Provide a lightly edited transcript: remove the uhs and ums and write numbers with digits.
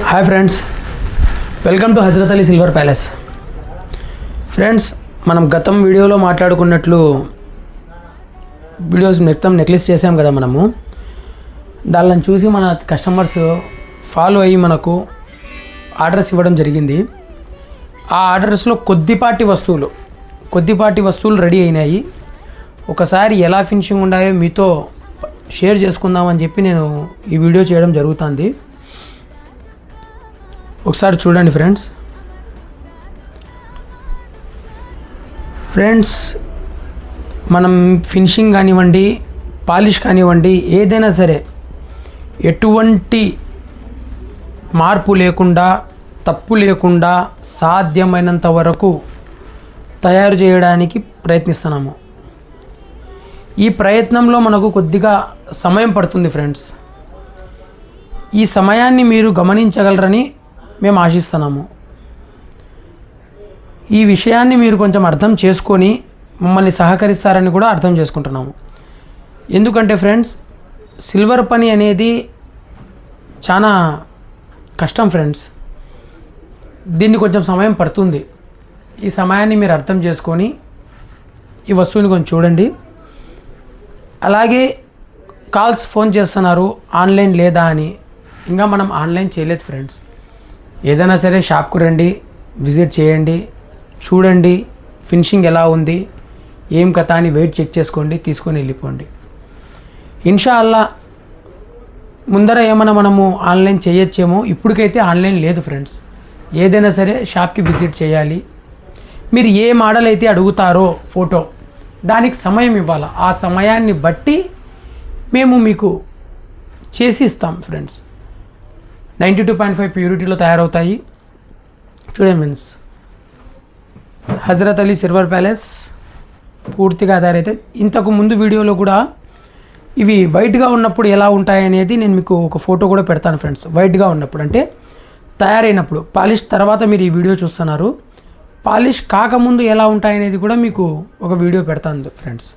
Hi friends, welcome to Hazrat Ali silver palace. Friends, మనం గతం వీడియోలో మాట్లాడుకున్నట్లు వీడియోస్ మొత్తం నెక్లెస్ చేసాం కదా. మనము దానిని చూసి మన కస్టమర్స్ ఫాలో అయ్యి మనకు ఆర్డర్స్ ఇవ్వడం జరిగింది. ఆ ఆర్డర్స్లో కొద్దిపాటి వస్తువులు రెడీ అయినాయి. ఒకసారి ఎలా ఫినిషింగ్ ఉన్నాయో మీతో షేర్ చేసుకుందామని చెప్పి నేను ఈ వీడియో చేయడం జరుగుతుంది. ఒకసారి చూడండి ఫ్రెండ్స్, మనం ఫినిషింగ్ కానివ్వండి, పాలిష్ కానివ్వండి, ఏదైనా సరే ఎటువంటి మార్పు లేకుండా, తప్పు లేకుండా సాధ్యమైనంత వరకు తయారు చేయడానికి ప్రయత్నిస్తున్నాము. ఈ ప్రయత్నంలో మనకు కొద్దిగా సమయం పడుతుంది ఫ్రెండ్స్. ఈ సమయాన్ని మీరు గమనించగలరని మేము ఆశిస్తున్నాము. ఈ విషయాన్ని మీరు కొంచెం అర్థం చేసుకొని మమ్మల్ని సహకరిస్తారని కూడా అర్థం చేసుకుంటున్నాము. ఎందుకంటే ఫ్రెండ్స్, సిల్వర్ పని అనేది చాలా కష్టం ఫ్రెండ్స్. దీన్ని కొంచెం సమయం పడుతుంది. ఈ సమయాన్ని మీరు అర్థం చేసుకొని ఈ వస్తువుని కొంచెం చూడండి. అలాగే ఫోన్ చేస్తున్నారు ఆన్లైన్ లేదా అని. ఇంకా మనం ఆన్లైన్ చేయలేదు ఫ్రెండ్స్. ఏదైనా సరే షాప్కు రండి, విజిట్ చేయండి, చూడండి ఫినిషింగ్ ఎలా ఉంది, ఏం కథ అని వెయిట్ చెక్ చేసుకోండి, తీసుకొని వెళ్ళిపోండి. ఇన్షాల్లా ముందర ఏమైనా మనము ఆన్లైన్ చేయొచ్చేమో. ఇప్పటికైతే ఆన్లైన్ లేదు ఫ్రెండ్స్. ఏదైనా సరే షాప్కి విజిట్ చేయాలి. మీరు ఏ మోడల్ అయితే అడుగుతారో ఫోటో, దానికి సమయం ఇవ్వాలి. ఆ సమయాన్ని బట్టి మేము మీకు చేసి ఇస్తాం ఫ్రెండ్స్. 92.5 ప్యూరిటీలో తయారవుతాయి. చూడండి friends, Hazrat Ali silver palace పూర్తిగా తయారైతే. ఇంతకు ముందు వీడియోలో కూడా ఇవి వైట్గా ఉన్నప్పుడు ఎలా ఉంటాయనేది నేను మీకు ఒక ఫోటో కూడా పెడతాను ఫ్రెండ్స్. వైట్గా ఉన్నప్పుడు అంటే తయారైనప్పుడు, పాలిష్ తర్వాత మీరు ఈ వీడియో చూస్తున్నారు. పాలిష్ కాకముందు ఎలా ఉంటాయనేది కూడా మీకు ఒక వీడియో పెడతాను ఫ్రెండ్స్.